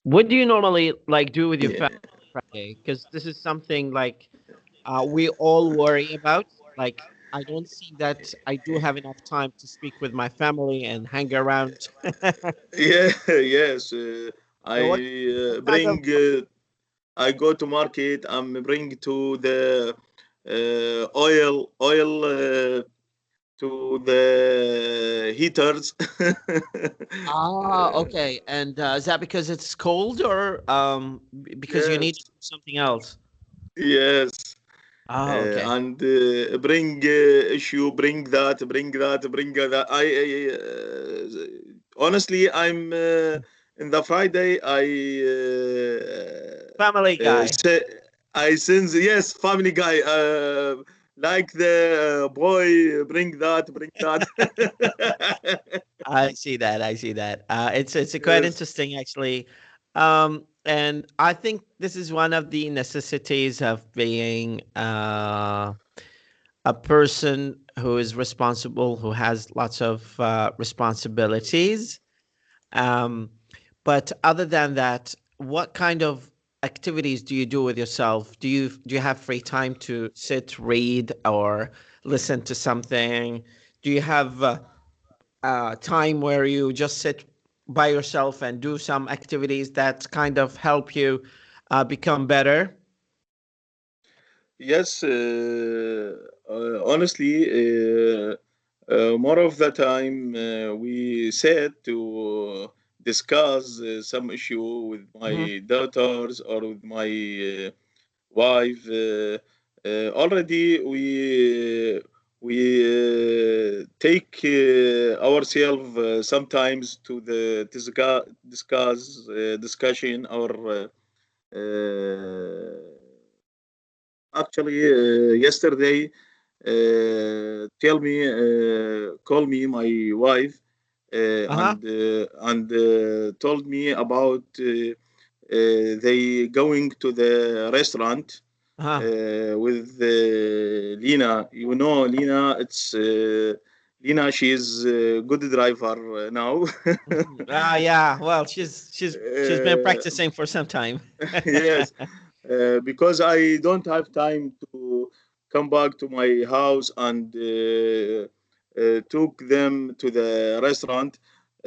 What do you normally like do with your Yeah. family on Friday? Because this is something like we all worry about. Like, I don't see that I do have enough time to speak with my family and hang around. Yeah, yes. So what kind of I go to market. I'm bring to the oil to the heaters. okay. And is that because it's cold or because you need to Yes, do something else? yes. Okay. And bring issue, bring that. Honestly, I'm in the Friday. Family guy. Say, I sense yes, family guy. Like the boy, bring that, bring that. I see that. I see that. It's a quite Yes, interesting actually, and I think this is one of the necessities of being a person who is responsible, who has lots of responsibilities. Um, but other than that, what kind of activities do you do with yourself? Do you have free time to sit, read, or listen to something? Do you have time where you just sit by yourself and do some activities that kind of help you become better? yes. Honestly, more of the time we said to discuss some issue with Hmm. my daughters or with my wife. Already we take ourselves sometimes to the discussion or actually yesterday call me my wife Uh-huh. and told me about they going to the restaurant Uh-huh. with Lina. You know, Lina. It's Lina. She is a good driver now. Mhm. Ah, yeah. Well, she's been uh, practicing for some time. yes, because I don't have time to come back to my house and took them to the restaurant.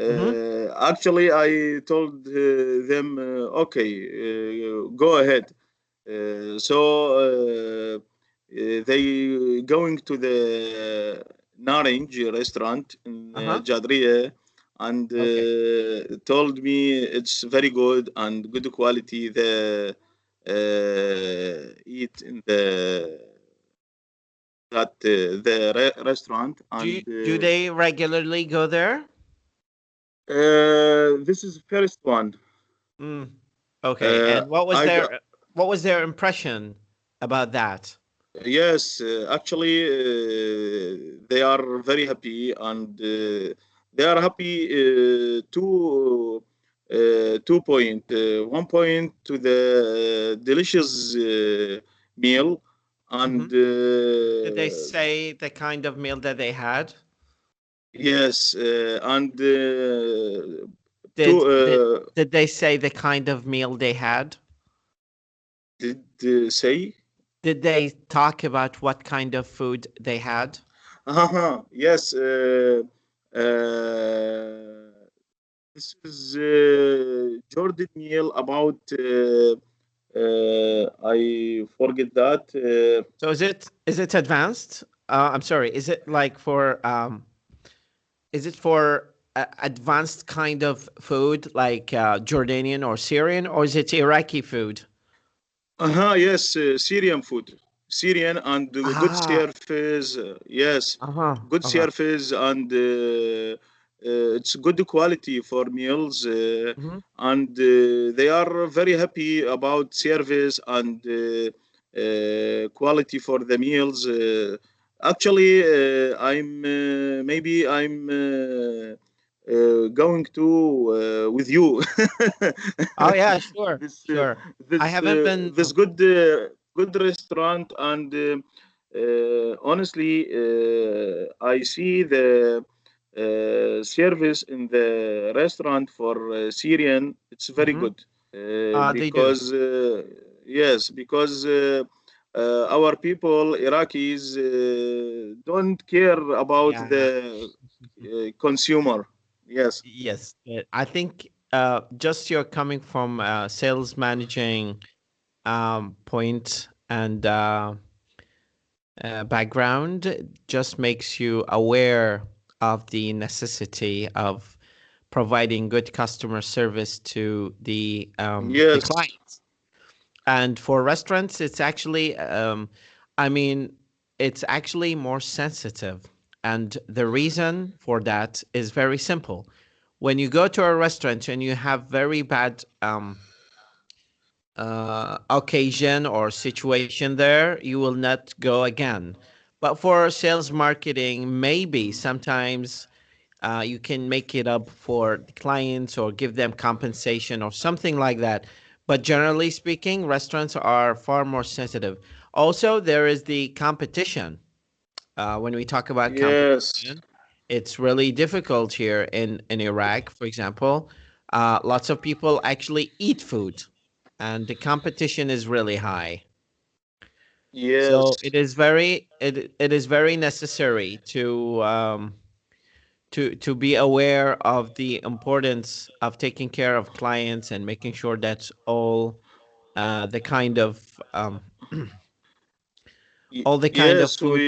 Hmm. Actually, I told them, okay, go ahead. They going to the Naranj restaurant in Uh-huh. Jadriya and Okay. told me it's very good and good quality. The eat in the restaurant and Do they regularly go there? this is first one. Mm. Okay. Uh, And I what was their impression about that? Yes, actually, they are very happy, and they are happy. Two point. One point to the delicious meal, and Hmm. Did they say the kind of meal that they had? yes, and Did did to did they say the kind of meal they had? did say. Did they talk about what kind of food they had? Yes. Uh, This is Jordan Neal about I forget that. So is it advanced? I'm sorry. Is it for advanced kind of food like Jordanian or Syrian, or is it Iraqi food? Yes, Syrian food, Syrian and good Ah, surface. Yes, uh-huh, good uh-huh. surface and it's good quality for meals. Hmm. And they are very happy about service and quality for the meals. Actually, I'm going to with you. Oh yeah, sure, this sure. I haven't been. this good restaurant and honestly I see the service in the restaurant for Syrian. It's very Mhm. good. They do. because yes, because our people, Iraqis, don't care about Yeah. the consumer. Yes. Yes. I think just you're coming from sales managing point and background just makes you aware of the necessity of providing good customer service to the Yes. clients. And for restaurants, it's actually, I mean, it's actually more sensitive. And the reason for that is very simple. When you go to a restaurant and you have very bad occasion or situation there, you will not go again. But for sales marketing, maybe sometimes you can make it up for the clients or give them compensation or something like that. But generally speaking, restaurants are far more sensitive. Also, there is the competition. When we talk about Yes. competition, it's really difficult here in Iraq, for example. Lots of people actually eat food, and the competition is really high. So Yes. it is very necessary to be aware of the importance of taking care of clients and making sure that's the kind of all the kind of Yes, food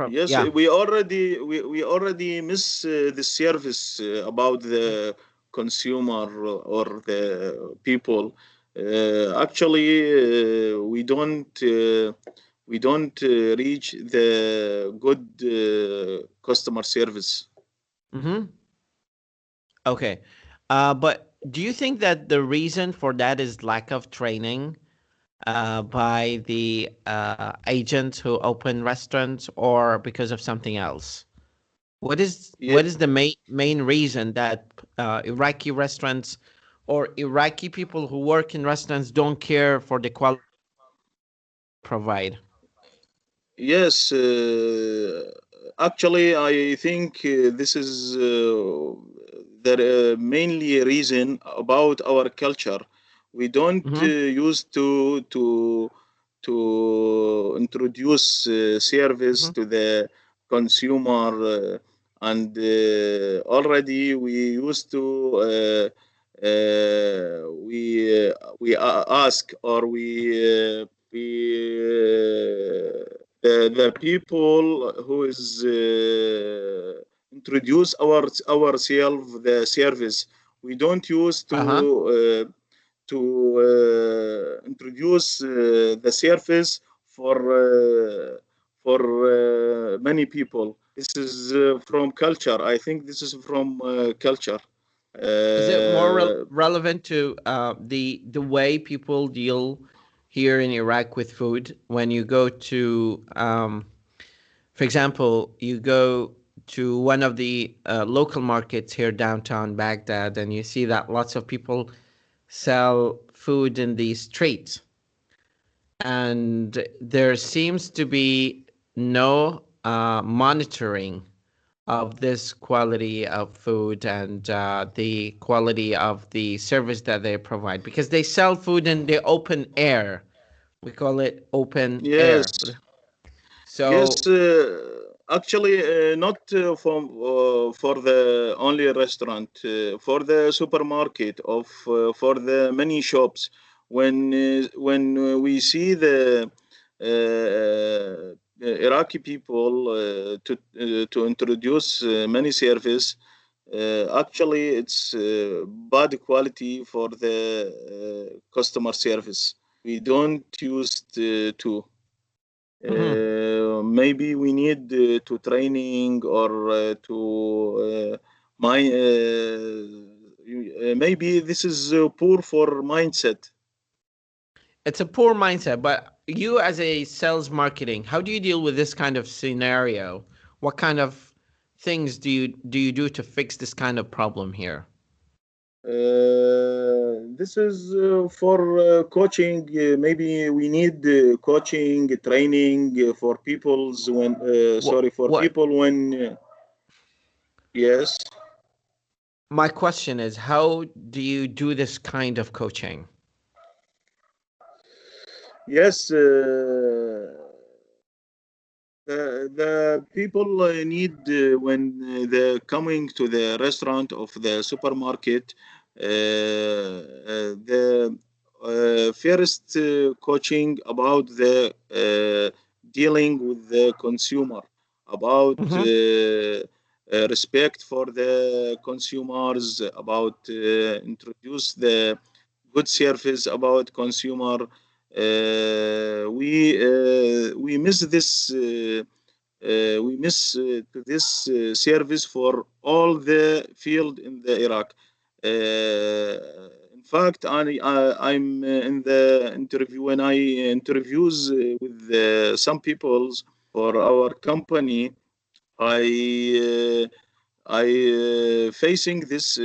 yes, yeah. we already miss the service about the consumer or the people. Actually, we don't reach the good customer service. Hmm. Okay. But do you think that the reason for that is lack of training by the agents who open restaurants or because of something else? Yeah, What is the main reason that Iraqi restaurants or Iraqi people who work in restaurants don't care for the quality provide? yes, actually, I think this is the mainly reason about our culture. We don't Mm-hmm. used to introduce service Mm-hmm. to the consumer, and already we used to ask, or we the people who is introduce ourselves the service. We don't use Uh-huh. to introduce the service for many people. This is from culture. I think this is from culture. Is it more Uh, relevant to the way people deal here in Iraq with food? When you go to, for example, you go to one of the local markets here downtown Baghdad, and you see that lots of people sell food in the streets, and there seems to be no monitoring of this quality of food and the quality of the service that they provide because they sell food in the open air. We call it open air. yes, yes. So, Actually, not for the only restaurant, for the supermarket of for the many shops. When we see the Iraqi people to introduce many service, actually it's bad quality for the customer service. We don't use to. mhm. Maybe we need to training or to my maybe this is poor for mindset. It's a poor mindset. But you, as a sales marketing, how do you deal with this kind of scenario? What kind of things do you do to fix this kind of problem here? This is for coaching. Maybe we need coaching training for people's when What sorry for what people when yes. my question is, how do you do this kind of coaching? Yes, the people need when they're coming to the restaurant of the supermarket, the first coaching about the dealing with the consumer, about Mm-hmm. respect for the consumers, about introduce the good service about consumer. We miss this. We miss to this service for all the field in the Iraq. In fact, I'm in the interview when I interviews with some peoples for our company. I facing this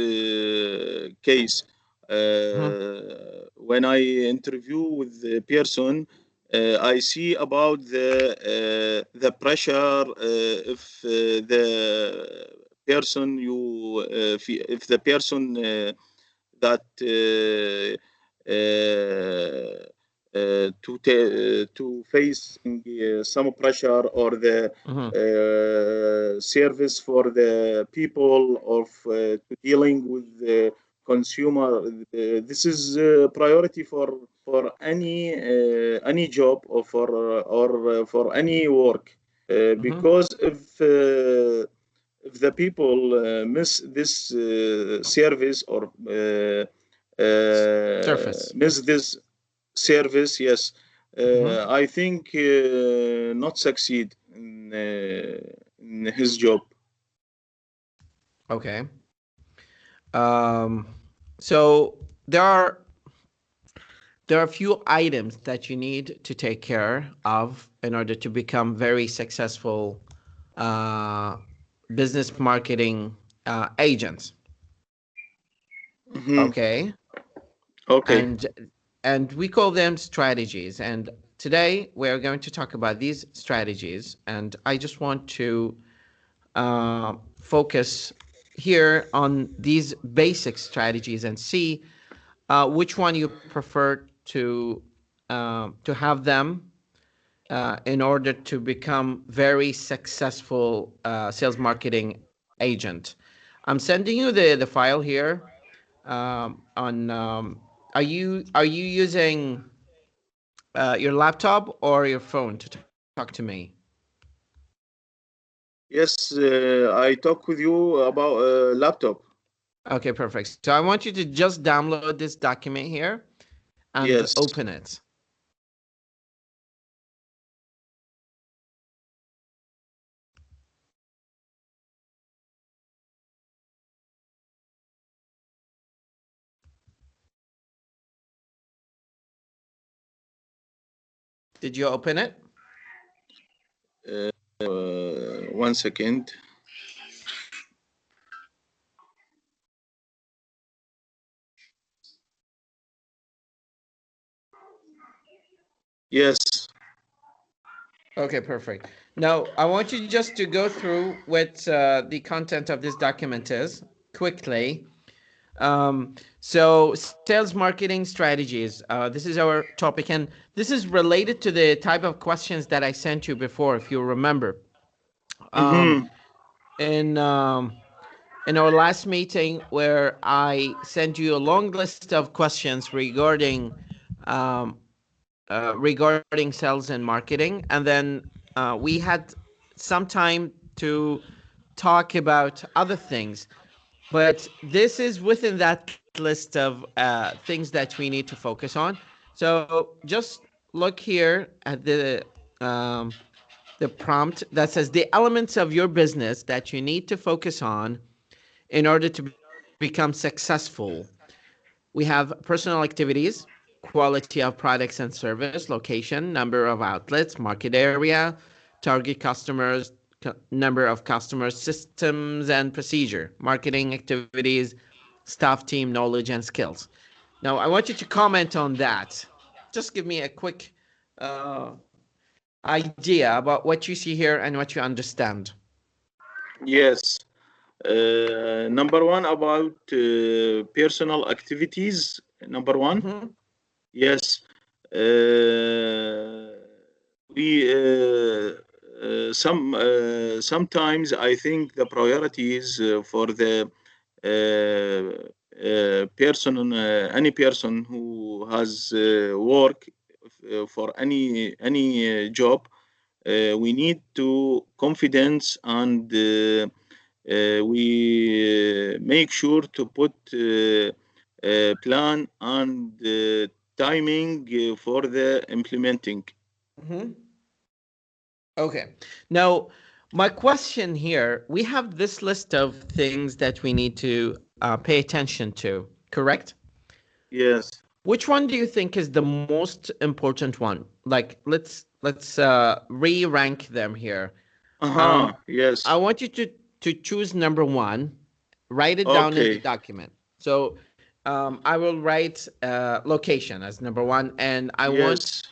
case Mm-hmm. when I interview with the person. I see about the pressure if the person if the person that to face some pressure or the Mm-hmm. service for the people of dealing with the consumer. This is priority for any job or for any work, Mm-hmm. because if the people miss this service or Surface. miss this service, yes, Mm-hmm. I think not succeed in his job. Okay. Um, so there are a few items that you need to take care of in order to become very successful uh, business marketing agents. Mhm. Okay, Okay. and we call them strategies. And today we're going to talk about these strategies. And I just want to focus here on these basic strategies and see which one you prefer to have them in order to become very successful sales marketing agent. I'm sending you the file here on. Are you using your laptop or your phone to talk to me? Yes, I talk with you about laptop. Okay, perfect. So I want you to just download this document here and Yes. open it. Did you open it? 1 second. Yes. Okay, perfect. Now, I want you just to go through what the content of this document is quickly. So, sales marketing strategies. This is our topic, and this is related to the type of questions that I sent you before, if you remember. Um, Mm-hmm. in in our last meeting, where I sent you a long list of questions um, regarding sales and marketing, and then we had some time to talk about other things. But this is within that list of things that we need to focus on. So just look here at the prompt that says the elements of your business that you need to focus on in order to become successful. We have personal activities, quality of products and service, location, number of outlets, market area, target customers, number of customers, systems and procedure, marketing activities, staff team knowledge and skills. Now, I want you to comment on that. Just give me a quick uh, idea about what you see here and what you understand. Yes. Number one, about personal activities. Number one, Mhm. yes. We sometimes I think the priorities for the any person who has work for any job, we need to confidence, and we make sure to put plan and timing for the implementing. Mhm. Okay. Now, my question here, we have this list of things that we need to pay attention to, correct? Yes. Which one do you think is the most important one? Like, let's re-rank them here. Uh-huh. I Yes. want you to choose number one, write it down in the Okay. document. So, I will write location as number one, and Yes.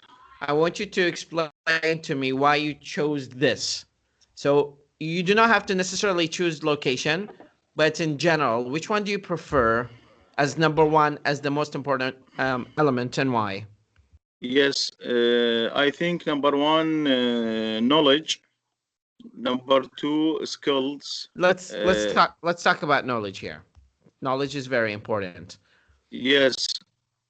I want you to explain to me why you chose this. So you do not have to necessarily choose location, but in general, which one do you prefer as number one, as the most important element, and why? Yes. I think number one, knowledge. Number two, skills. Uh, Let's talk about knowledge here. Knowledge is very important. yes.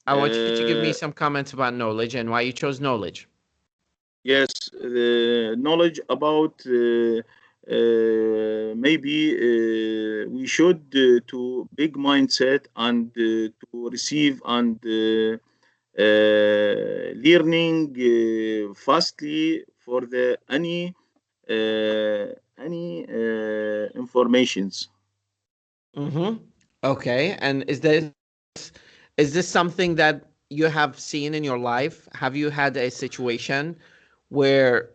I want you to give me Uh, some comments about knowledge and why you chose knowledge. yes. The knowledge about maybe we should to big mindset and to receive and learning fastly for the any informations. Mm-hmm. Okay. And is this something that you have seen in your life? Have you had a situation where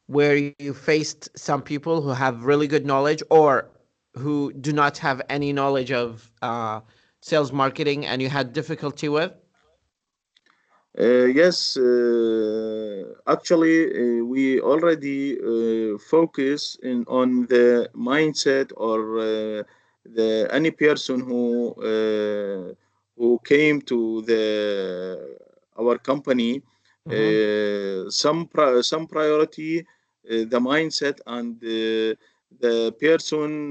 where you faced some people who have really good knowledge or who do not have any knowledge of sales marketing and you had difficulty with? Yes, actually, we already focus on the mindset or the any person who came to the our company. Mm-hmm. Some priority, the mindset, and the person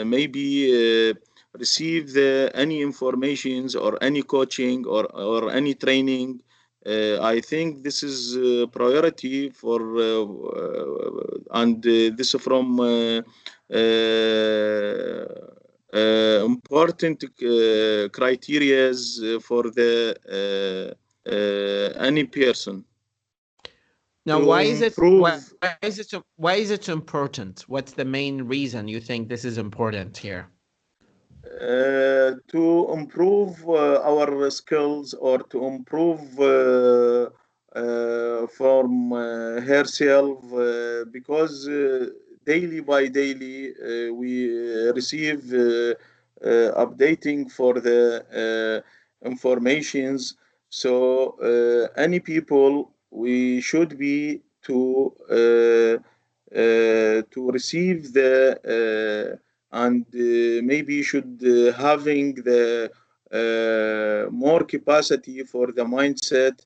maybe receive any informations or any coaching or any training. I think this is priority for and this from important criterias for the any person Now, to improve. why is it important? What's the main reason you think this is important here? To improve our skills or to improve from herself, because daily by daily we receive updating for the informations. So any people we should be to receive the and maybe should having the more capacity for the mindset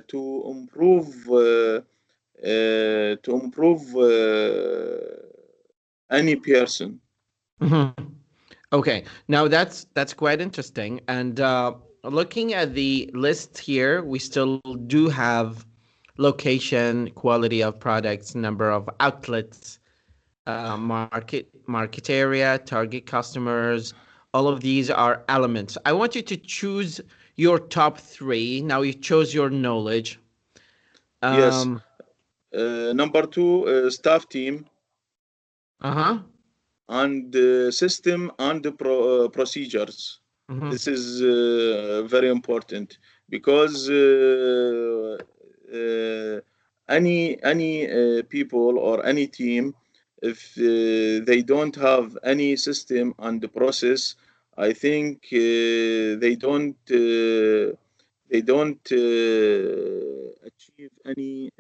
to improve any person. Mhm. Okay, now that's quite interesting. And looking at the list here, we still do have location, quality of products, number of outlets, market area, target customers. All of these are elements. I want you to choose your top three. Now you chose your knowledge. Yes. Um, Number two, staff team uh-huh. and system and procedures. Hmm. This is very important because any people or any team, if they don't have any system and the process, I think they don't achieve any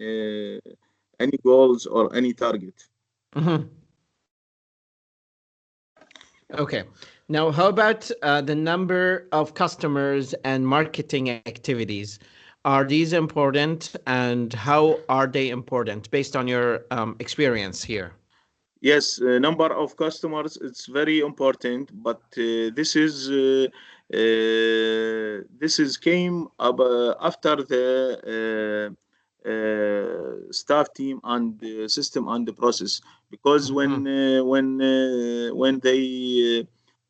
goals or any target. Mhm. Okay. Now, how about the number of customers and marketing activities? Are these important, and how are they important based on your experience here? Yes, number of customers, it's very important, but this is came up after the staff team and the system and the process, because Mhm.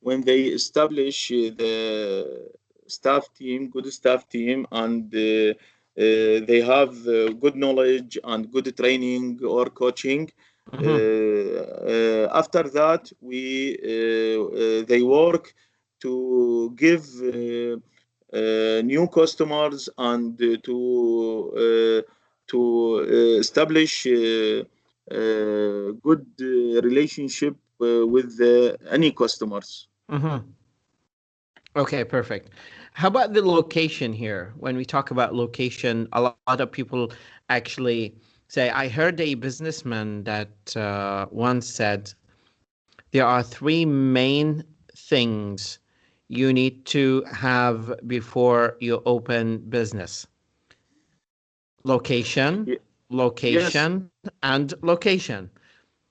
when they establish the staff team, good staff team, and they have good knowledge and good training or coaching. Mhm. After that, they work to give new customers and to establish good relationship with any customers. Mhm. Okay, perfect. How about the location here? When we talk about location, a lot of people actually say, I heard a businessman that once said, there are three main things you need to have before you open business: location, Ye- Yes, location, and location.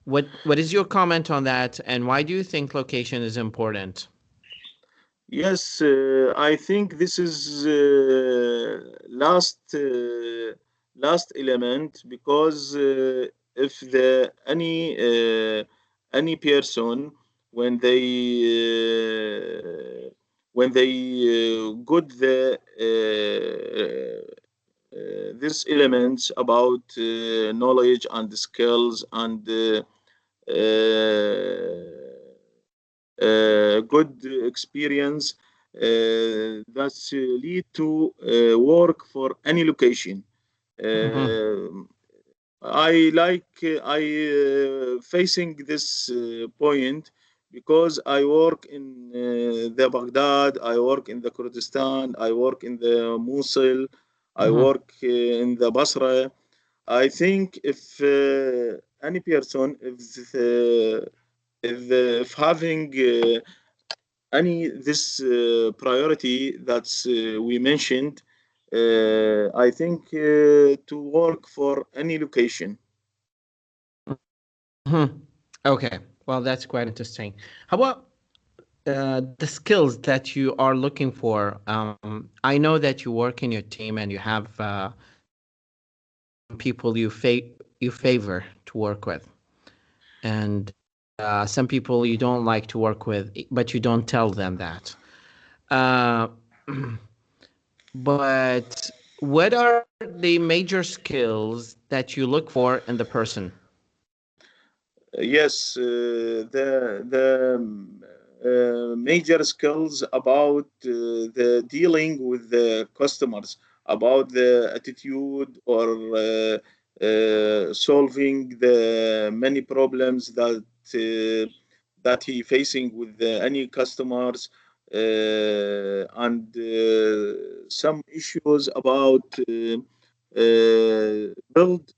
What is your comment on that, and why do you think location is important? yes, I think this is last element, because if the any person, when they got the these elements about knowledge and skills and good experience, that lead to work for any location. Mhm. Uh, I facing this point, because I work in the Baghdad, I work in the Kurdistan, I work in the Mosul, I Mhm. work in the Basra. I think if any person, if having any this priority that we mentioned, I think to work for any location. Mhm. Okay, well, that's quite interesting. How about the skills that you are looking for? I know that you work in your team and you have some people you favor to work with, and some people you don't like to work with, but you don't tell them that. Uh, but what are the major skills that you look for in the person? Yes, the major skills about the dealing with the customers, about the attitude, or solving the many problems that he facing with any customers, and some issues about build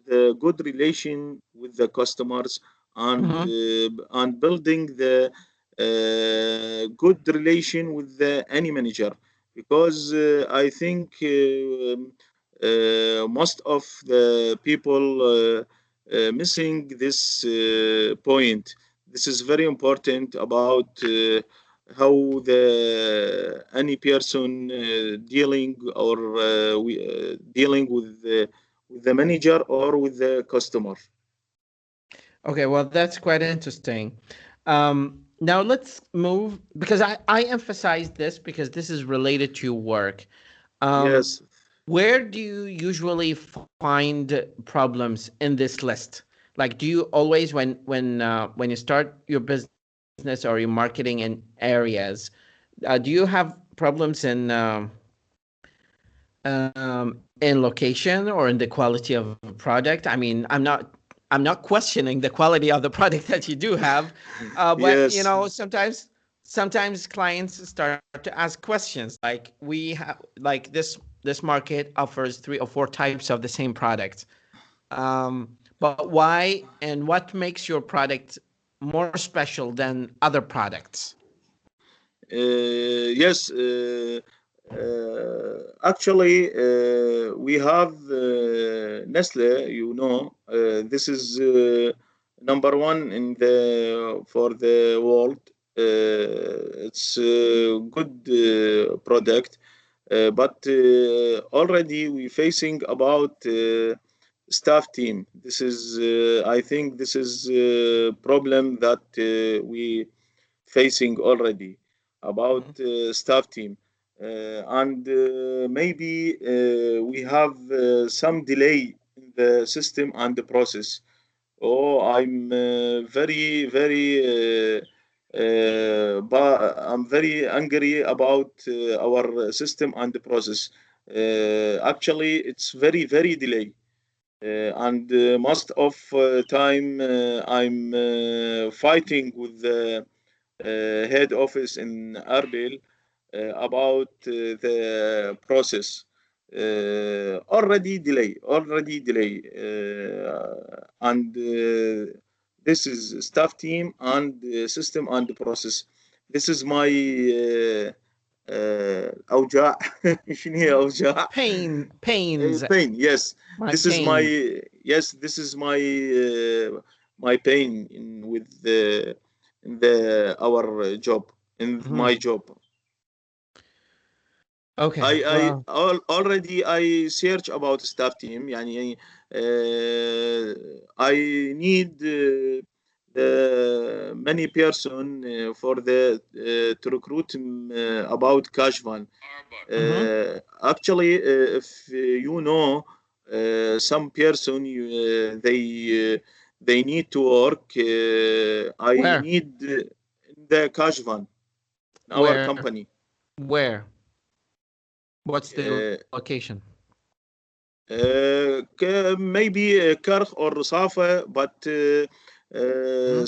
the good relation with the customers, Hmm. and building the good relation with the any manager, because I think most of the people missing this point. This is very important about how the any person dealing, or dealing with the manager or with the customer. Okay, well, that's quite interesting. Now let's move, because I emphasize this because this is related to your work. Um, Yes. where do you usually find problems in this list? Like, do you always, when you start your business or your marketing in areas, do you have problems in location or in the quality of a product? I mean, I'm not questioning the quality of the product that you do have, but Yes. sometimes clients start to ask questions like, we have, like, this market offers three or four types of the same product. But why and what makes your product more special than other products? Yes, actually, we have Nestle. You know, this is number one in the for the world. It's a good product, but already we facing about staff team. This is, I think, this is a problem that we facing already about staff team, and maybe we have some delay in the system and the process. Oh, I'm I'm very angry about our system and the process. Actually, it's very delay. And most of time I'm fighting with the head office in Erbil about the process. Already delay, and this is staff team and system and the process. This is my أوجاع. شنو هي أوجاع؟ Pains. pain. Yes, My this is my pain. this is my pain with the our job in my job. Okay. I Well. already I search about staff team. يعني I need many person for the to recruit about Kashvan. Actually, if you know some person, they need to work. I Where? need the Kashvan, our Where? company. Where? What's the Uh, location? maybe Karch or Safa, but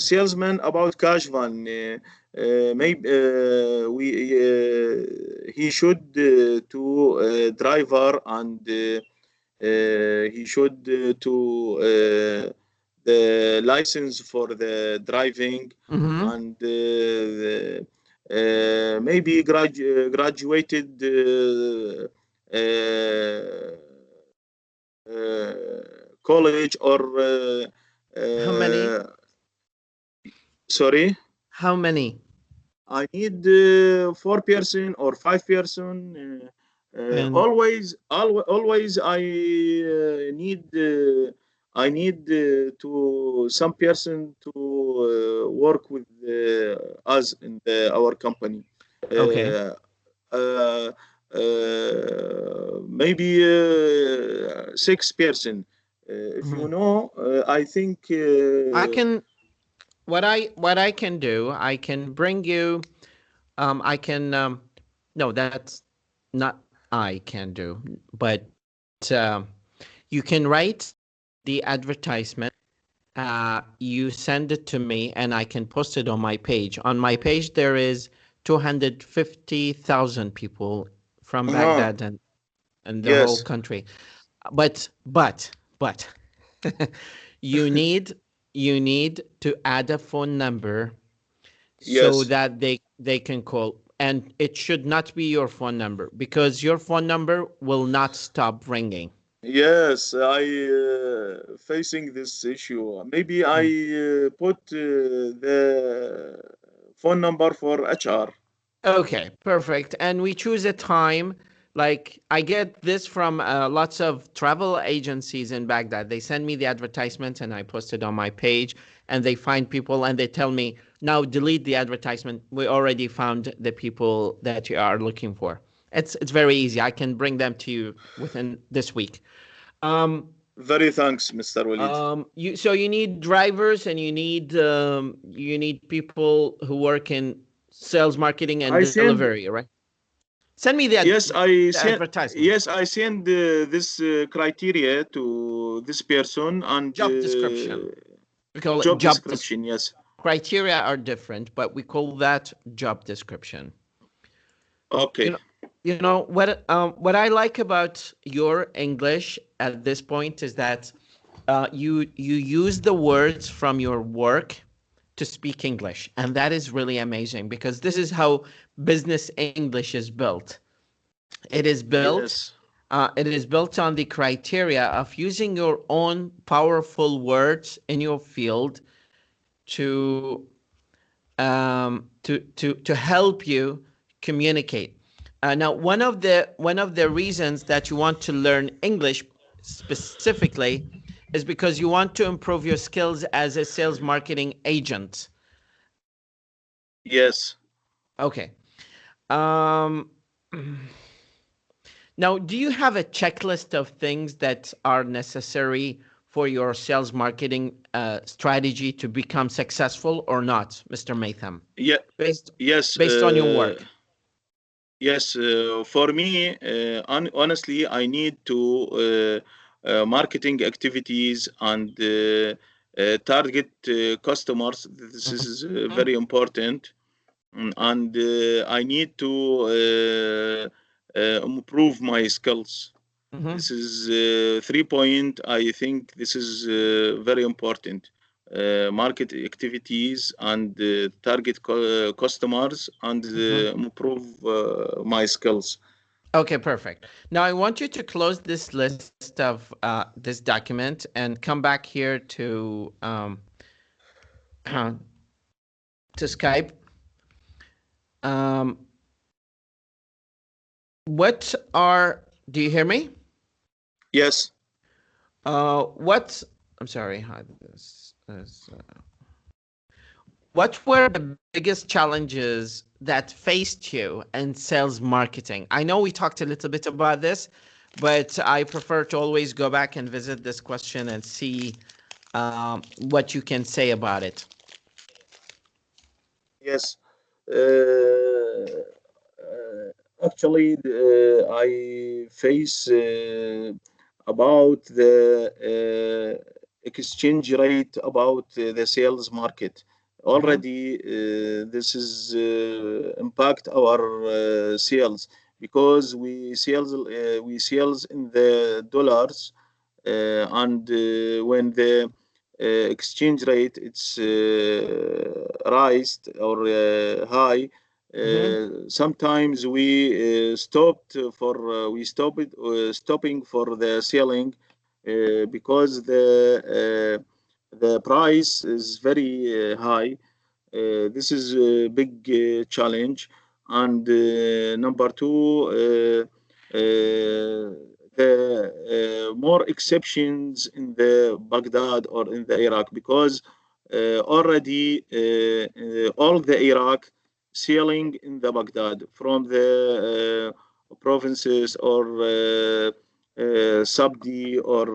salesman about Kashvan. Maybe we he should to driver, and he should to the license for the driving, and maybe graduated college or How many? sorry. How many? I need 4 person or 5 person. And Always I need to some person to work with us in our company. okay. Uh, uh, Maybe 6 person. If you know, I think. I can what I can do, I can bring you I can no, that's not I can do, but you can write the advertisement. You send it to me and I can post it on my page. On my page there is 250,000 people from Uh-huh. Baghdad and the whole Yes. country. But you need you need to add a phone number so Yes. that they can call, and it should not be your phone number because your phone number will not stop ringing. Yes, I facing this issue. Maybe I Mm. put the phone number for HR. Okay, perfect. And we choose a time. Like I get this from lots of travel agencies in Baghdad. They send me the advertisement and I post it on my page, and they find people and they tell me, now delete the advertisement. We already found the people that you are looking for. It's very easy. I can bring them to you within this week. Um, Very thanks, Mr. Walid. you need drivers and you need people who work in sales, marketing, and I send delivery, right? Send me the, yes, the advertisement, I send this criteria to this person, and job description. We call it job job description. Yes. criteria are different, but we call that job description. You Okay. know, what I like about your English at this point is that you use the words from your work to speak English, and that is really amazing because this is how business English is built. It is built. Yes. It is built on the criteria of using your own powerful words in your field to to help you communicate. Now, one of the reasons that you want to learn English specifically is because you want to improve your skills as a sales marketing agent. Yes. Okay. Um, Now, do you have a checklist of things that are necessary for your sales marketing strategy to become successful or not, Mr. Matham? Yeah. Based Yes. based on your work. Yes. For me, honestly, I need to marketing activities and target customers. This is very important. And I need to improve my skills. Mm-hmm. This is 3 point. I think this is very important. Market activities and target customers and Mm-hmm. improve my skills. Okay, perfect. Now I want you to close this list of this document and come back here to Skype. Um, what are? Do you hear me? Yes. What? I'm sorry. What were the biggest challenges that faced you in sales marketing? I know we talked a little bit about this, but I prefer to always go back and visit this question and see what you can say about it. Yes. Actually, I face about the exchange rate about the sales market. Mm-hmm. Already, this is impact our sales because we sales in the dollars, and when the exchange rate it's raised or high, Mm-hmm. sometimes we stopped for we stopped stopping for the selling because the price is very high. This is a big challenge. And number two, the more exceptions in the Baghdad or in the Iraq because already all the Iraq sailing in the Baghdad from the provinces or Sabdi or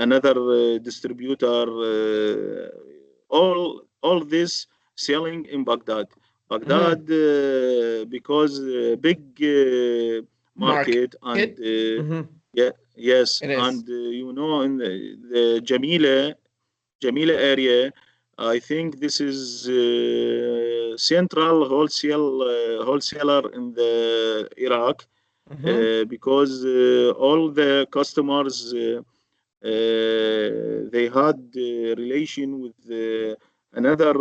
another distributor, all this selling in Baghdad. Mm-hmm. Baghdad because big market and Market. Mm-hmm. yeah, yes, It is. and in the Jamila area, I think this is central wholesaler in the Iraq Mm-hmm. because all the customers they had relation with another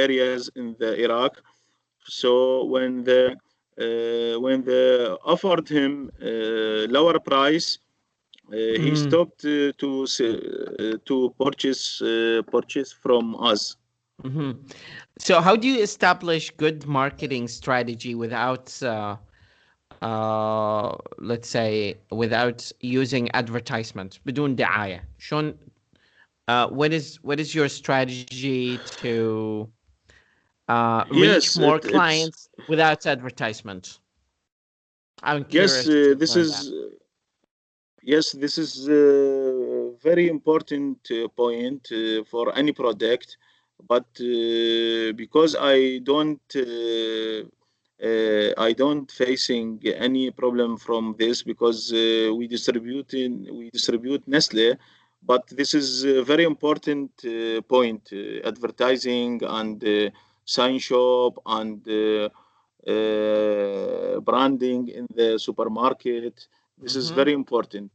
areas in the Iraq. So when they offered him lower price, he Mm-hmm. stopped to purchase from us. Mm-hmm. So, how do you establish good marketing strategy without, let's say, without using advertisement? بدون دعاية. شلون what is your strategy to reach Yes, more it's clients without advertisement? I'm yes. curious to learn that. This is very important point for any product, but because I don't facing any problem from this because we distribute Nestle, but this is a very important point. Advertising and sign shop and branding in the supermarket. This is very important.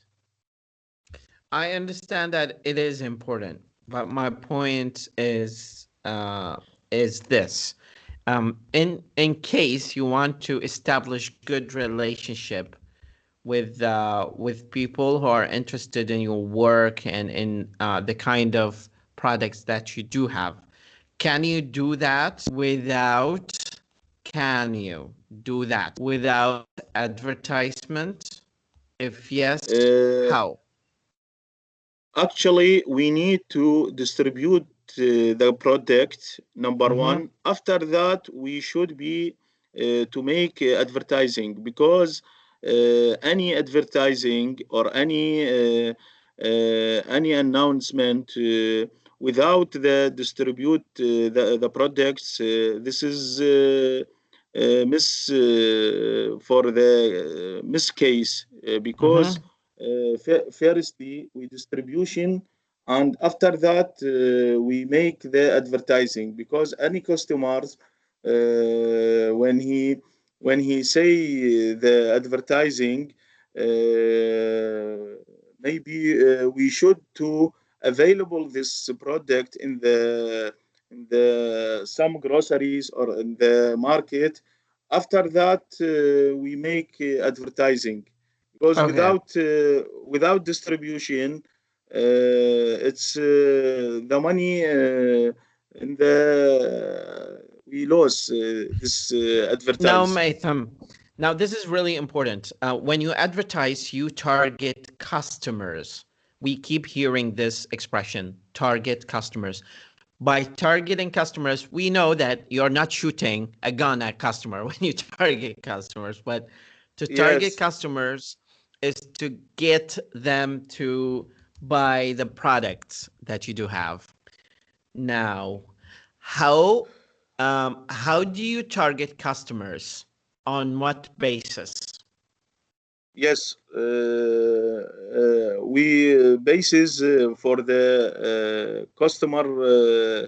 I understand that it is important, but my point is this. In case you want to establish good relationship with people who are interested in your work and in the kind of products that you do have, can you do that without advertisement? If yes, how? Actually, we need to distribute the product, number one. After that, we should be to make advertising, because any advertising or any announcement without the distribute the products, this is miss for the miss case, because firstly we distribution, and after that we make the advertising, because any customers when he say the advertising, maybe we should to available this product in the some groceries or in the market. After that we make advertising, because Okay. without distribution, it's the money in the we lose this Now, advertise. Maitham, now this is really important. When you advertise, you target customers. We keep hearing this expression, target customers. By targeting customers, we know that you're not shooting a gun at customer when you target customers, but to target Yes. customers is to get them to buy the products that you do have. Now, how do you target customers? On what basis? Yes, we basis for the customer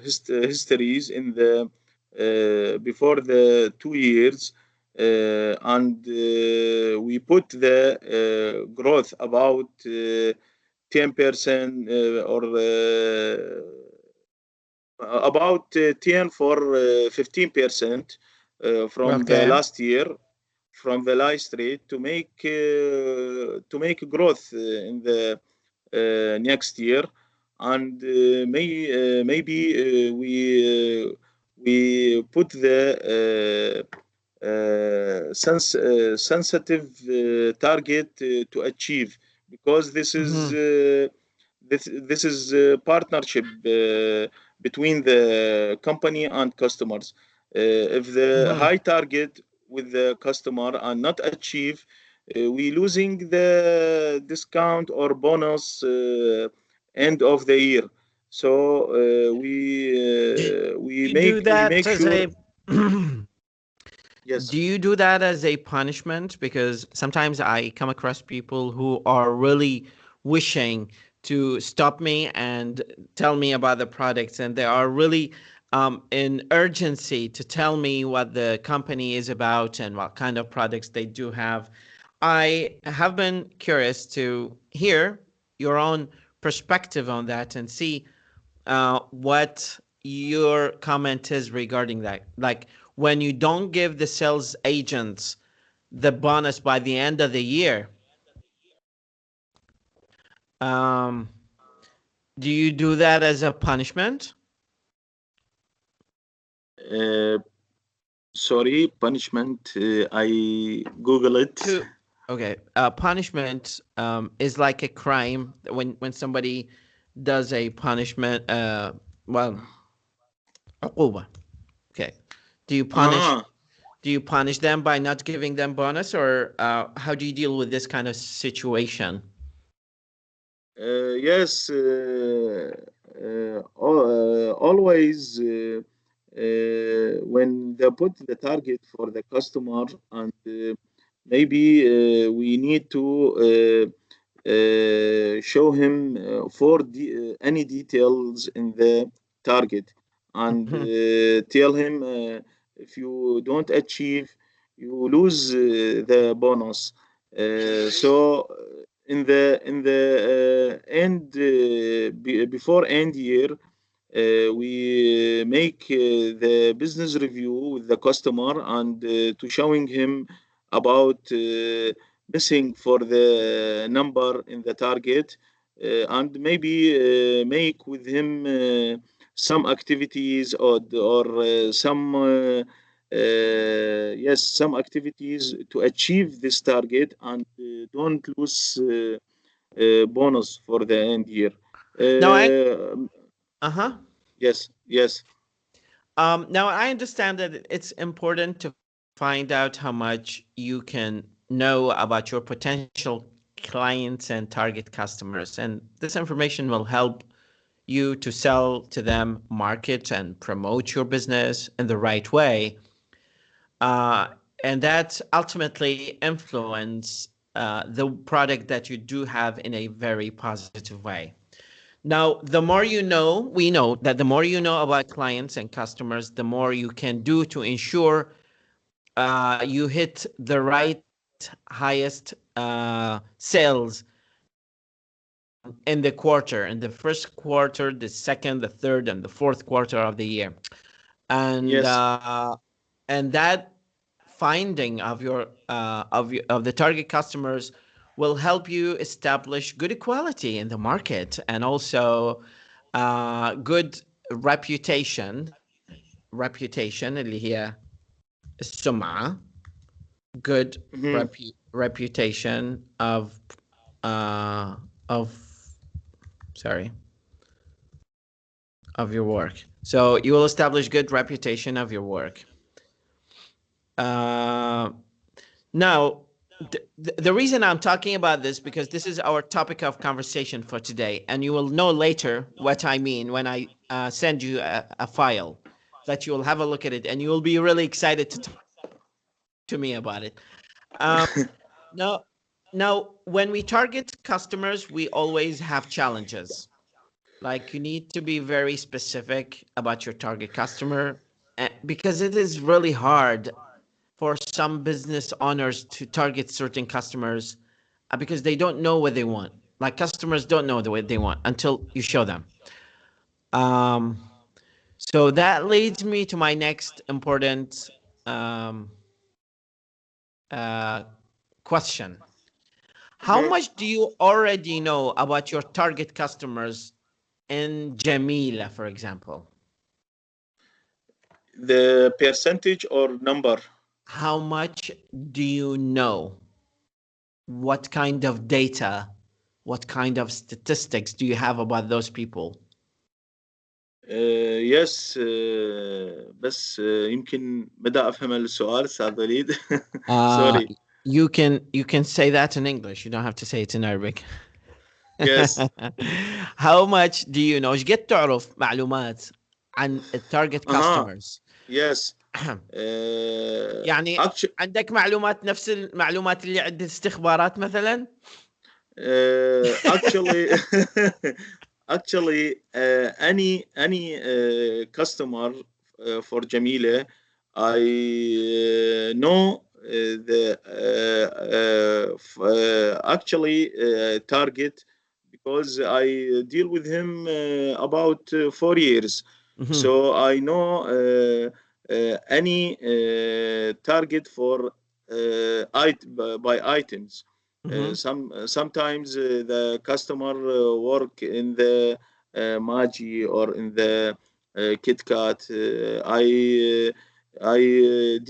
histories in the before the 2 years, and we put the growth about 10% or about 10 for 15% from the Okay. last year, from the last rate, to make growth in the next year. And maybe we put the sensitive target to achieve, because this is a partnership between the company and customers. If the high target with the customer and not achieve, we losing the discount or bonus end of the year. So Do we you do that make as sure. a Yes. do you do that as a punishment? Because sometimes I come across people who are really wishing to stop me and tell me about the products, and they are really in urgency to tell me what the company is about and what kind of products they do have. I have been curious to hear your own perspective on that and see what your comment is regarding that. Like when you don't give the sales agents the bonus by the end of the year, um, do you do that as a punishment? Uh, Sorry, punishment. I Google it. To Okay, punishment is like a crime when somebody does a punishment. Well, عقوبة. Okay, do you punish Ah, do you punish them by not giving them bonus, or how do you deal with this kind of situation? yes. Always when they put the target for the customer, and maybe we need to show him for any details in the target, and Mhm. tell him if you don't achieve, you lose the bonus. So in the end, before end year, we make the business review with the customer and to showing him about missing for the number in the target, and maybe make with him some activities or some yes, some activities to achieve this target, and don't lose bonus for the end year. Now I uh, uh-huh. yes, yes. Now I understand that it's important to find out how much you can know about your potential clients and target customers, and this information will help you to sell to them, market and promote your business in the right way, uh, and that ultimately influence the product that you do have in a very positive way. Now, the more you know, we know that the more you know about clients and customers, the more you can do to ensure you hit the right highest sales in the quarter, in the first quarter, the second, the third, and the fourth quarter of the year. And Yes. that finding of of the target customers will help you establish good equality in the market, and also good reputation. Reputation اللي هي السمعة. Good Mhm. reputation of sorry, of your work. So you will establish good reputation of your work. Uh, Now, the reason I'm talking about this, because this is our topic of conversation for today, and you will know later what I mean when I send you a file, that you will have a look at it, and you will be really excited to talk to me about it. Um, now, when we target customers, we always have challenges. Like, you need to be very specific about your target customer, because it is really hard for some business owners to target certain customers because they don't know what they want. Like, customers don't know the way they want until you show them. Um, so that leads me to my next important um, uh, question. How Mhm. much do you already know about your target customers in Jamila, for example? The percentage or number? How much do you know? What kind of data, what kind of statistics do you have about those people? يس. بس يمكن بدأ أفهم السؤال أستاذ وليد. Uh, سوري. you can say that in English. You don't have to say it in Arabic. يس. How much do you know؟ ايش قد تعرف معلومات عن التارجت أها. customers؟ يس. يعني actually عندك معلومات نفس المعلومات اللي عند الاستخبارات مثلا؟ actually actually any customer for Jamila, I know the actually target, because I deal with him about 4 years. Mhm, So I know any target for by items. mhm, Sometimes the customer work in the Magi or in the KitKat. I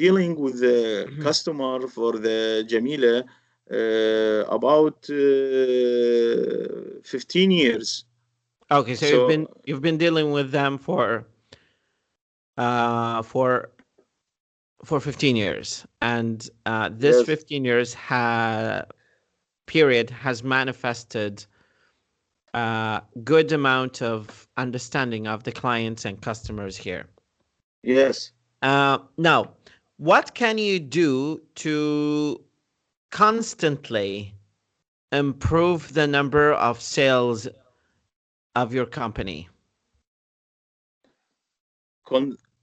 dealing with the mhm. customer for the Jamila about 15 years. Okay, so So you've been dealing with them for uh for 15 years, and this yes, 15 years period has manifested a good amount of understanding of the clients and customers here. yes. Now, what can you do to constantly improve the number of sales of your company?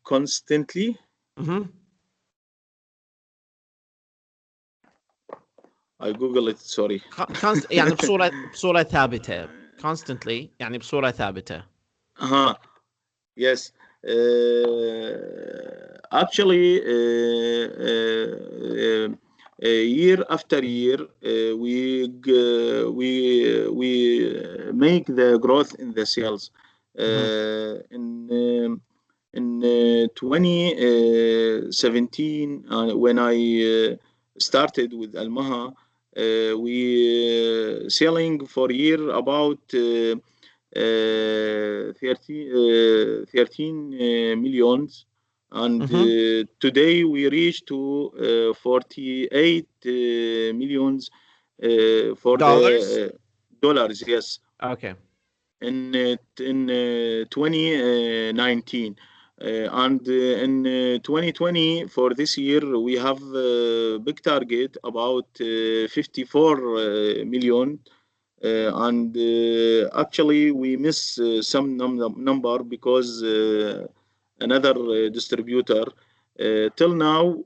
Constantly. Mhm. I Google it, sorry. يعني بصورة ثابتة constantly يعني بصورة ثابتة. Yes. Actually, year after year, we make the growth in the sales. In 2017, when I started with Almaha, we selling for year about 13 millions, and today we reach to 48 millions for dollars? the dollars. Yes. Okay. In 2019. And in 2020, for this year, we have a big target about 54 million. And actually, we miss some number because another distributor till now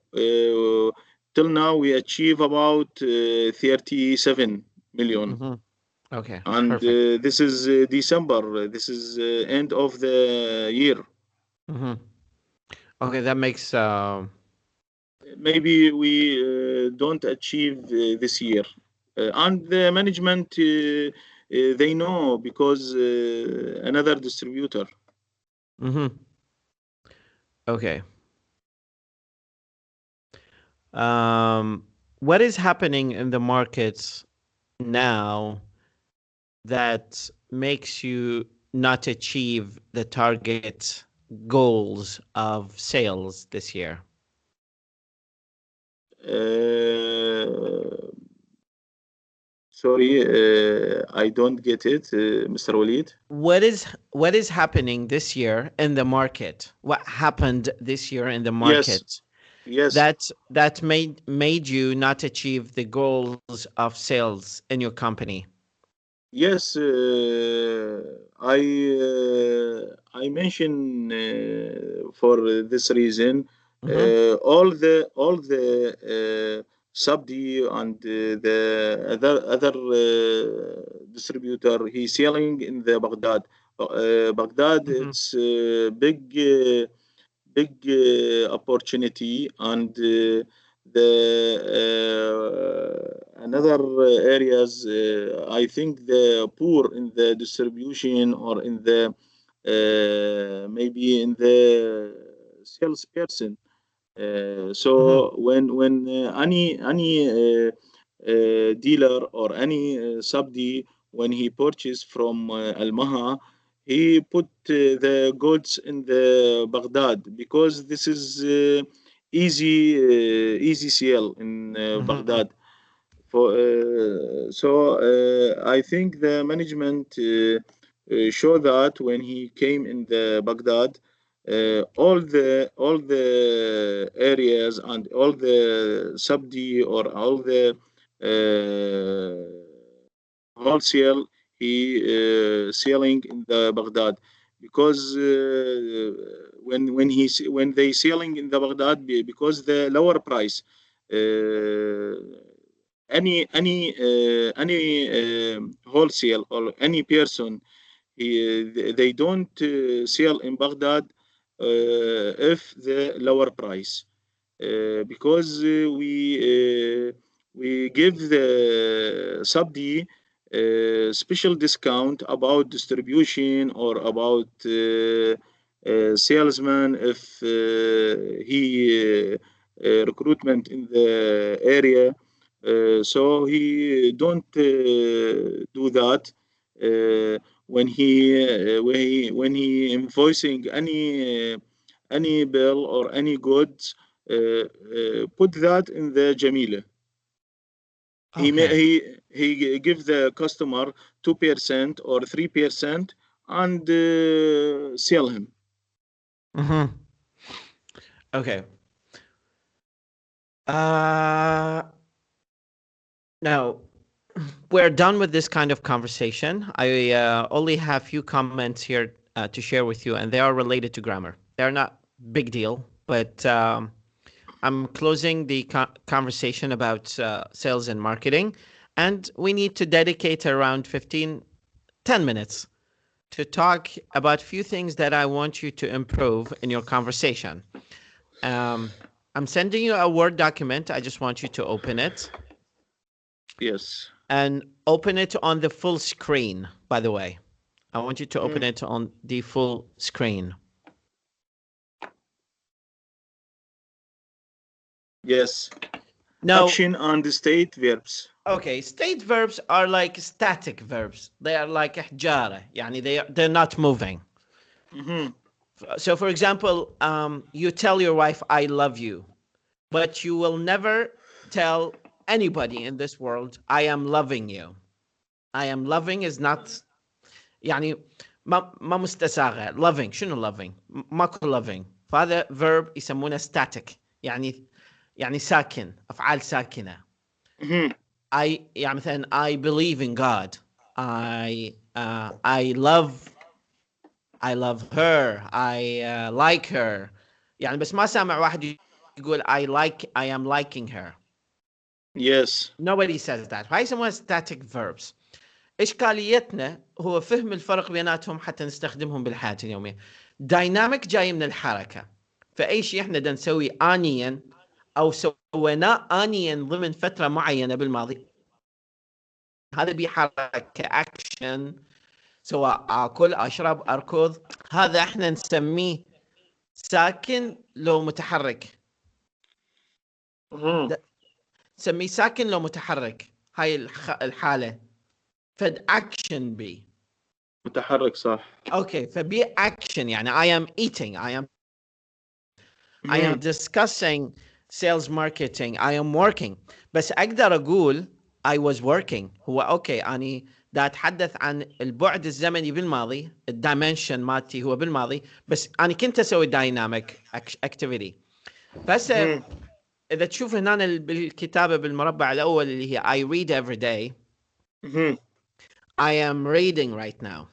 we achieve about 37 million. Okay, and perfect. this is December. This is end of the year. Okay, that makes Maybe we don't achieve this year, and the management they know because another distributor. Okay. What is happening in the markets now that makes you not achieve the target goals of sales this year? Sorry, I don't get it, Mr. Walid. What is happening this year in the market? What happened this year in the market? Yes. That made you not achieve the goals of sales in your company? Yes, I mentioned for this reason all the Sabdi and the other distributor he's selling in the Baghdad. Baghdad, it's a big opportunity, and the another areas I think the poor in the distribution or in the maybe in the salesperson. So when any dealer or any subdi, when he purchased from Almaha, he put the goods in the Baghdad because this is easy sale in Baghdad. I think the management show that when he came in the Baghdad, all the areas and all the subdi or all the wholesale he selling in the Baghdad, because when they selling in the Baghdad because the lower price. Any wholesale or any person they don't sell in Baghdad if the lower price, because we give the subdi special discount about distribution or about salesman if he recruitment in the area. So he don't do that when he invoicing any bill or any goods. Put that in the Jamila. He give the customer 2% or 3% and sell him. Okay. Now, we're done with this kind of conversation. I only have a few comments here to share with you, and they are related to grammar. They're not big deal, but I'm closing the conversation about sales and marketing, and we need to dedicate around 10 minutes to talk about a few things that I want you to improve in your conversation. I'm sending you a Word document. I just want you to open it. Yes. And open it on the full screen, by the way. I want you to open it on the full screen. Yes. Now, action and state verbs. Okay, state verbs are like static verbs. They are like حجارة. يعني they're not moving. So for example, you tell your wife, I love you, but you will never tell anybody in this world, I am loving you. I am loving is not يعني ما مستساغة. Loving شنو loving؟ ماكو loving. فهذا verb يسمونه static. يعني ساكن، أفعال ساكنة. يعني مثلا I believe in God. I love her. I like her. يعني بس ما سامع واحد يقول I am liking her. Yes. Nobody says that. هاي يسموها static verbs. إشكاليتنا هو فهم الفرق بيناتهم حتى نستخدمهم بالحياة اليومية. Dynamic جاي من الحركة. فأي شيء احنا دا نسوي آنيا أو سويناه آنيا ضمن فترة معينة بالماضي، هذا بحركة أكشن، سواء أكل أشرب أركض، هذا احنا نسميه ساكن لو متحرك. نسميه ساكن لو متحرك. هاي الحالة فد أكشن بي متحرك صح. أوكي، فبي أكشن يعني I am eating, I am discussing sales marketing, I am working. بس أقدر أقول I was working. هو أوكي أني دا أتحدث عن البعد الزمني بالماضي، الدايمنشن مالتي هو بالماضي، بس أنا كنت أسوي دايناميك أكتيفيتي. فهسه إذا تشوف هنا بالكتابة بالمربع الأول اللي هي I read every day, I am reading right now.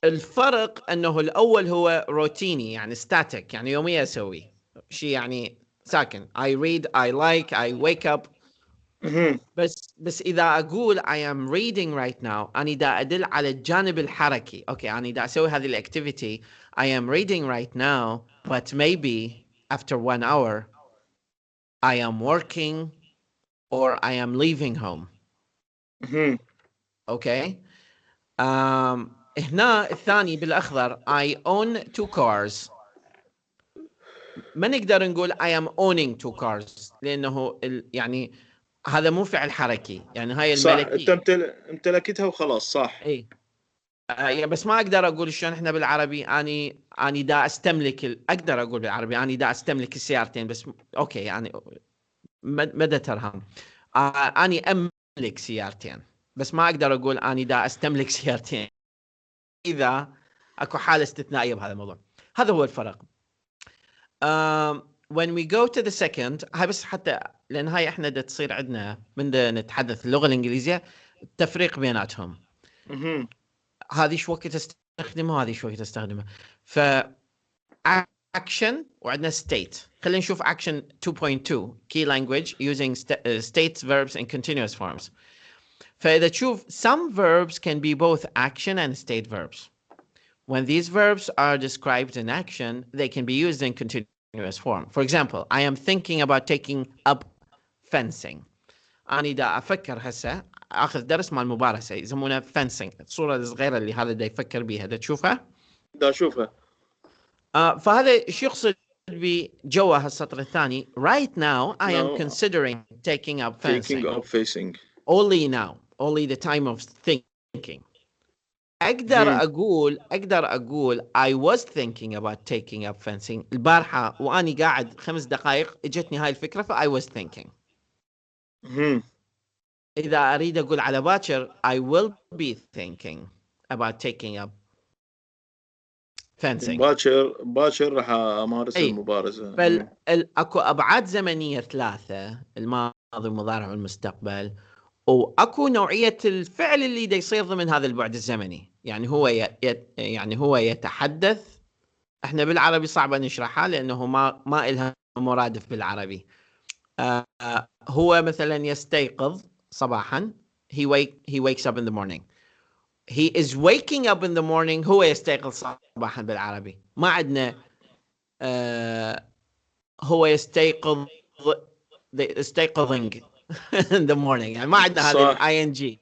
الفرق أنه الأول هو روتيني يعني static، يعني يوميا أسوي شيء يعني ساكن. I read, I like, I wake up. بس إذا أقول I am reading right now، أنا دا أدل على الجانب الحركي. أوكي، أنا دا أسوي هذه الأكتيفيتي I am reading right now, but maybe after 1 hour I am working or I am leaving home. أوكي. هنا الثاني بالأخضر I own 2 cars. ما نقدر نقول I am owning 2 cars لأنه يعني هذا مو فعل حركي، يعني هاي الملكية. صح، امتلكتها وخلاص. صح. اي بس ما اقدر اقول شلون احنا بالعربي اني دا استملك اقدر اقول بالعربي اني دا استملك السيارتين، بس اوكي يعني مدى ترهم اني املك سيارتين، بس ما اقدر اقول اني دا استملك سيارتين اذا اكو حالة استثنائية بهذا الموضوع. هذا هو الفرق. when we go to the second، هاي بس حتى لان هاي احنا دا تصير عندنا من دا نتحدث اللغة الانجليزية التفريق بيناتهم. هذه شو وقت استخدمها وهذه شو وقت استخدمها. ف action وعندنا state. خلينا نشوف action 2.2 key language using states, verbs and continuous forms. فإذا تشوف some verbs can be both action and state verbs. When these verbs are described in action, they can be used in continuous form. For example, I am thinking about taking up fencing. أنا دا أفكر هسه أخذ درس مع المبارسة يسمونه fencing. الصورة الصغيرة اللي هذا دا يفكر بيها، دا تشوفها؟ دا أشوفها. فهذا شو يقصد بجوا هالسطر الثاني. Right now I am considering taking up fencing. Only now, only the time of thinking. أقدر أقول I was thinking about taking up fencing البارحة وأني قاعد 5 دقائق اجتني هاي الفكرة ف I was thinking. إذا أريد أقول على باكر I will be thinking about taking up fencing. باكر راح أمارس المبارزة. أكو أبعاد زمنية 3، الماضي والمضارع والمستقبل، وأكو نوعية الفعل اللي دا يصير ضمن هذا البعد الزمني. يعني هو يتحدث. احنا بالعربي صعبة نشرحها لأنه ما إلها مرادف بالعربي. هو مثلا يستيقظ صباحا. he wakes up in the morning. he is waking up in the morning. هو يستيقظ صباحا بالعربي. ما عندنا هو يستيقظ يستيقظing in the morning. يعني ما عندنا هذه الاي ان جي.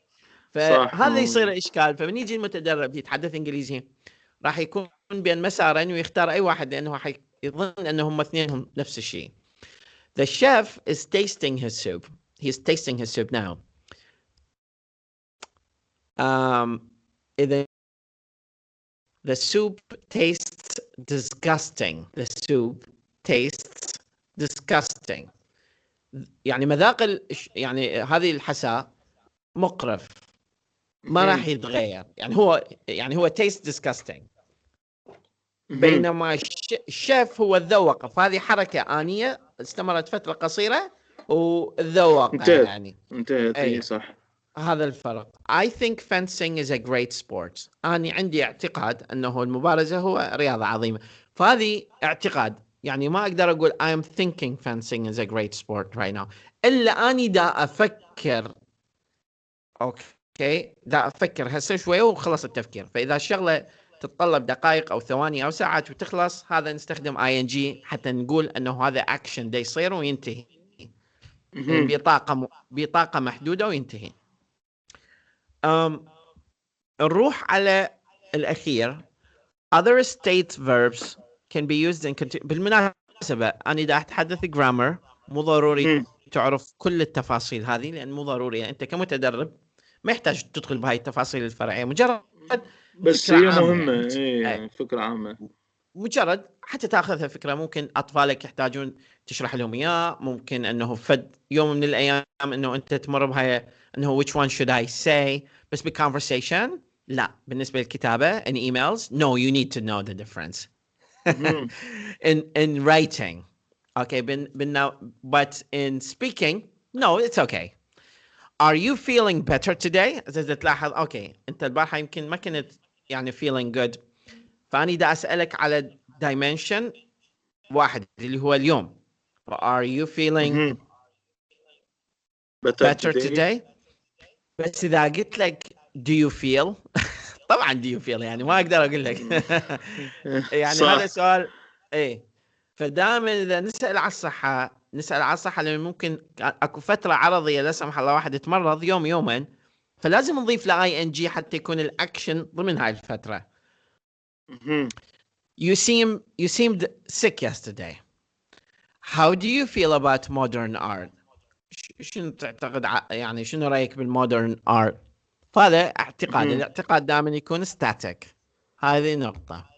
فهذا يصير اشكال. فمن يجي المتدرب يتحدث انجليزي راح يكون بين مسارين ويختار اي واحد لانه يظن انهم اثنينهم نفس الشيء. The chef is tasting his soup. He's tasting his soup now. The soup tastes disgusting. The soup tastes disgusting. يعني مذاق يعني هذه الحساء مقرف ما راح يتغير. يعني هو taste disgusting. بينما الشيف هو الذوقة. فهذه حركة آنية استمرت فترة قصيرة والذوقة يعني انتهت. اي صح. هذا الفرق. I think fencing is a great sport. أنا عندي اعتقاد أنه المبارزة هو رياضة عظيمة. فهذه اعتقاد. يعني ما أقدر أقول I am thinking fencing is a great sport right now إلا أني دا أفكر. أوكي دا أفكر هسه شوية وخلص التفكير. فإذا الشغلة تتطلب دقائق أو ثواني أو ساعات وتخلص هذا نستخدم ING حتى نقول أنه هذا action دا يصير وينتهي بطاقة محدودة وينتهي. نروح على الأخير. Other state verbs can be used in بالمناسبة أنا دا أتحدث grammar مو ضروري تعرف كل التفاصيل هذه لأن مو ضروري. أنت كمتدرب ما يحتاج تدخل بهاي التفاصيل الفرعية. مجرد بس هي مهمة. يعني فكرة عامة مجرد حتى تاخذها فكرة. ممكن أطفالك يحتاجون تشرح لهم إياه. ممكن أنه فد يوم من الأيام أنه أنت تمر بهاي أنه which one should I say. بس بالconversation لا. بالنسبة للكتابة in emails no you need to know the difference. in writing okay but in speaking no it's okay. Are you feeling better today؟ إذا تلاحظ أوكي أنت البارحة يمكن ما كنت يعني feeling good. فأني دا أسألك على dimension واحد اللي هو اليوم. Are you feeling better today؟ بس إذا قلت لك do you feel طبعا do you feel يعني ما أقدر أقول لك يعني صح. هذا سؤال إيه. فدائما إذا نسأل على الصحة لأن ممكن أكو فترة عرضية لا سمح الله واحد يتمرض يوم يومين فلازم نضيف ل ING حتى يكون الأكشن ضمن هاي الفترة. You seemed sick yesterday. How do you feel about modern art? شنو تعتقد يعني شنو رأيك بالمودرن art؟ فهذا اعتقاد. الاعتقاد دائما يكون static. هذه نقطة.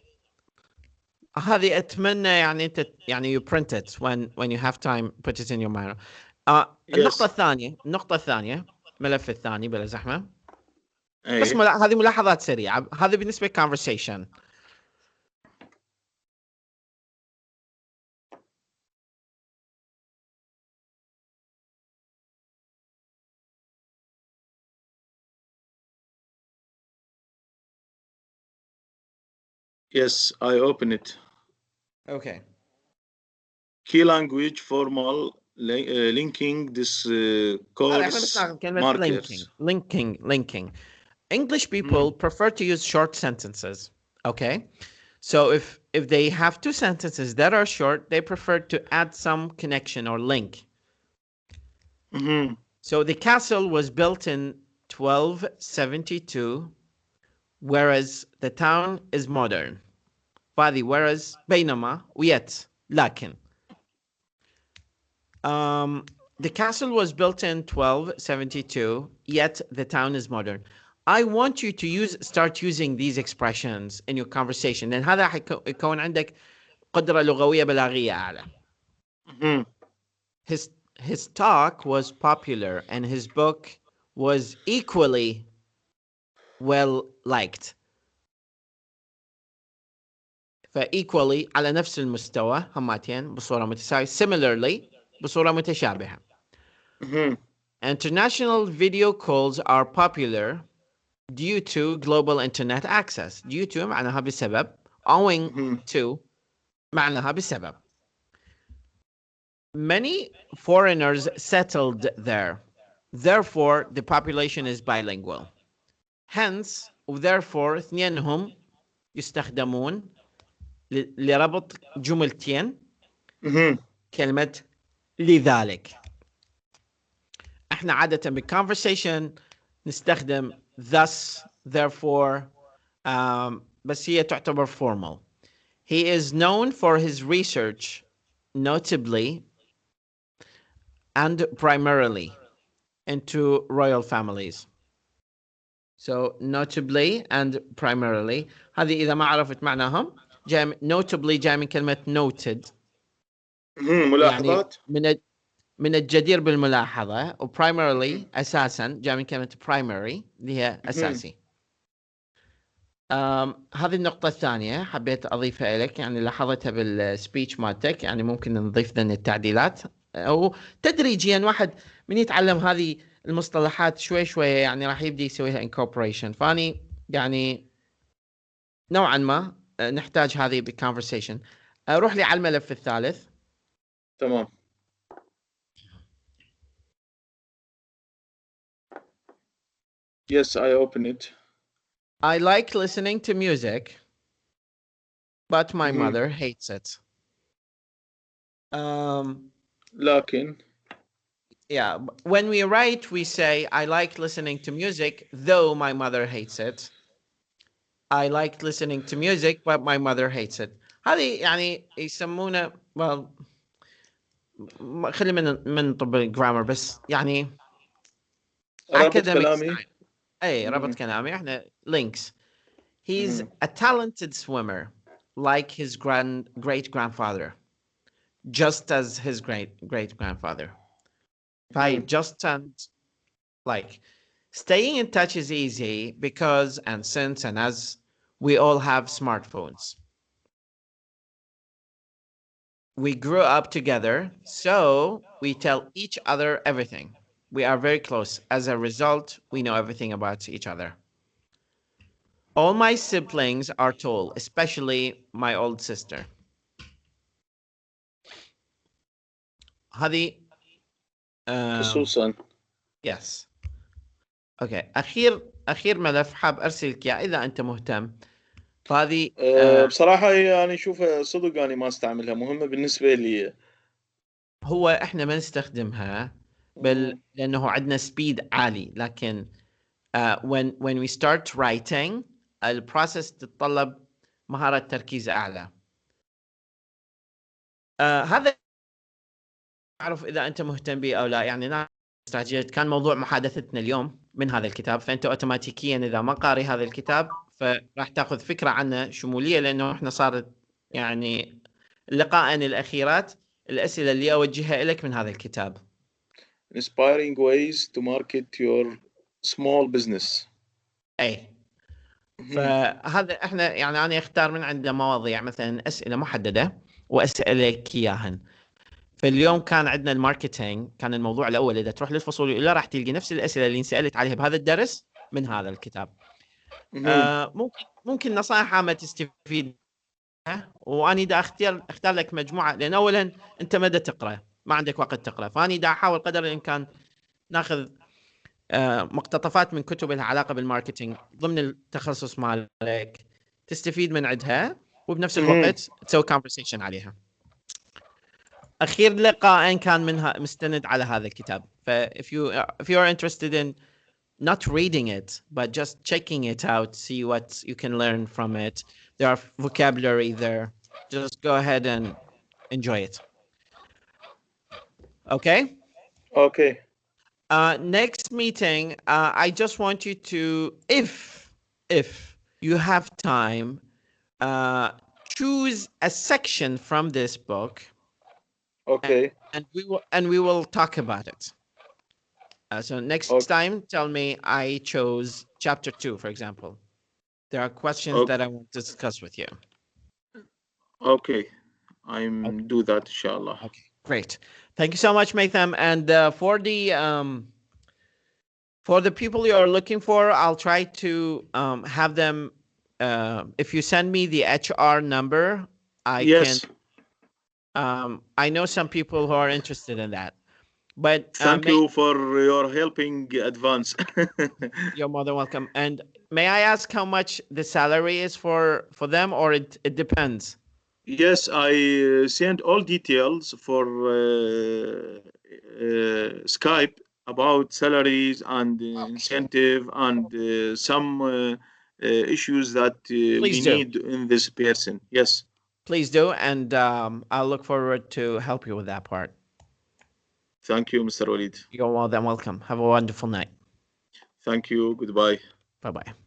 هذه أتمنى يعني أنت يعني you print it when you have time put it in your mind. النقطة الثانية ملف الثاني بلا زحمة. بس هذه ملاحظات سريعة. هذه بالنسبة conversation. Yes, I open it. Okay. Key language formal linking this course markers. Linking. English people prefer to use short sentences. Okay. So if they have two sentences that are short, they prefer to add some connection or link. So the castle was built in 1272, whereas the town is modern. Whereas بينما ويت لكن. The castle was built in 1272, yet the town is modern. I want you to start using these expressions in your conversation. لأن هذا حيكون عندك قدرة لغوية بلاغية أعلى. His talk was popular and his book was equally well liked. فequally على نفس المستوى همتين بصورة متساوية. Similarly بصورة متشابهة. International video calls are popular due to global internet access. Due to معناها بسبب. Owing to معناها بسبب. many foreigners settled there. Therefore, the population is bilingual. Hence, therefore, اثنينهم يستخدمون لربط جملتين كلمة لذلك. احنا عادة بالconversation نستخدم thus, therefore, بس هي تعتبر formal. He is known for his research, notably and primarily into royal families. So notably and primarily هذه إذا ما عرفت معناهم جاي notably جاي من كلمة noted. ملاحظات. يعني من الجدير بالملاحظة، و primarily أساسا جاي من كلمة primary اللي هي أساسي. هذه النقطة الثانية حبيت أضيفها لك، يعني لاحظتها بالسبيتش مالتك، يعني ممكن نضيف ذن التعديلات أو تدريجيا واحد من يتعلم هذه المصطلحات شوي شوي يعني راح يبدي يسويها incorporation. فاني يعني نوعا ما نحتاج هذه بالconversation. روح لي على الملف الثالث. تمام. Yes, I open it. I like listening to music, but my mother hates it. لكن Yeah, when we write, we say, I like listening to music, though my mother hates it. I like listening to music, but my mother hates it. هذه يعني يسمونه well خلي من طب الجرامر بس يعني ربط academic كلامي. style. اي ربط كلامي احنا links. He's a talented swimmer, like his great grandfather, just as his great grandfather. Just and like staying in touch is easy because and since and as we all have smartphones. We grew up together, so we tell each other everything. We are very close. As a result, we know everything about each other. All my siblings are tall, especially my old sister. هذه خصوصا. Yes. Okay. أخير ملف حاب أرسلك إياه إذا أنت مهتم. فهذه بصراحة يعني شوف صدق أنا ما استعملها، مهمة بالنسبة لي. هو إحنا ما نستخدمها لأنه عندنا سبيد عالي، لكن when we start writing البروسيس تتطلب مهارة تركيز أعلى. هذا أعرف إذا أنت مهتم به أو لا. يعني استعجلت، كان موضوع محادثتنا اليوم من هذا الكتاب، فأنت أوتوماتيكيا إذا ما قاري هذا الكتاب فراح تأخذ فكرة عنه شمولية، لأنه إحنا صارت يعني اللقاءين الأخيرات الأسئلة اللي أوجهها لك من هذا الكتاب. Inspiring ways to market your small business. أي فهذا إحنا يعني أنا أختار من عنده مواضيع مثلا أسئلة محددة وأسألك إياهن. فاليوم كان عندنا الماركتينج، كان الموضوع الأول إذا تروح للفصول الأولى راح تلقي نفس الأسئلة اللي انسألت عليها بهذا الدرس من هذا الكتاب. ممكن نصائح عامة تستفيد، وأنا دا أختار لك مجموعة، لأن أولا أنت مدى تقرأ ما عندك وقت تقرأ، فأنا دا أحاول قدر الإمكان ناخذ مقتطفات من كتب لها علاقة بالماركتينج ضمن التخصص مالك تستفيد من عندها، وبنفس الوقت تسوي conversation عليها. أخير لقاء كان منها مستند على هذا الكتاب. if you are interested in not reading it but just checking it out, see what you can learn from it, there are vocabulary there, just go ahead and enjoy it. Okay? Next meeting, I just want you to, if you have time, choose a section from this book. Okay. And we will talk about it. So next time, tell me I chose chapter 2, for example. There are questions that I want to discuss with you. Okay. Do that, inshallah. Okay, great. Thank you so much, Maitham. And for the people you are looking for, I'll try to have them. If you send me the HR number, I can. I know some people who are interested in that. But Thank you for your helping advance. You're more than welcome. And may I ask how much the salary is for them, or it depends? Yes, I sent all details for Skype about salaries and incentive and some issues that we Please do. need in this person. Yes. Please do, and I'll look forward to help you with that part. Thank you, Mr. Walid. You're more than welcome. Have a wonderful night. Thank you. Goodbye. Bye-bye.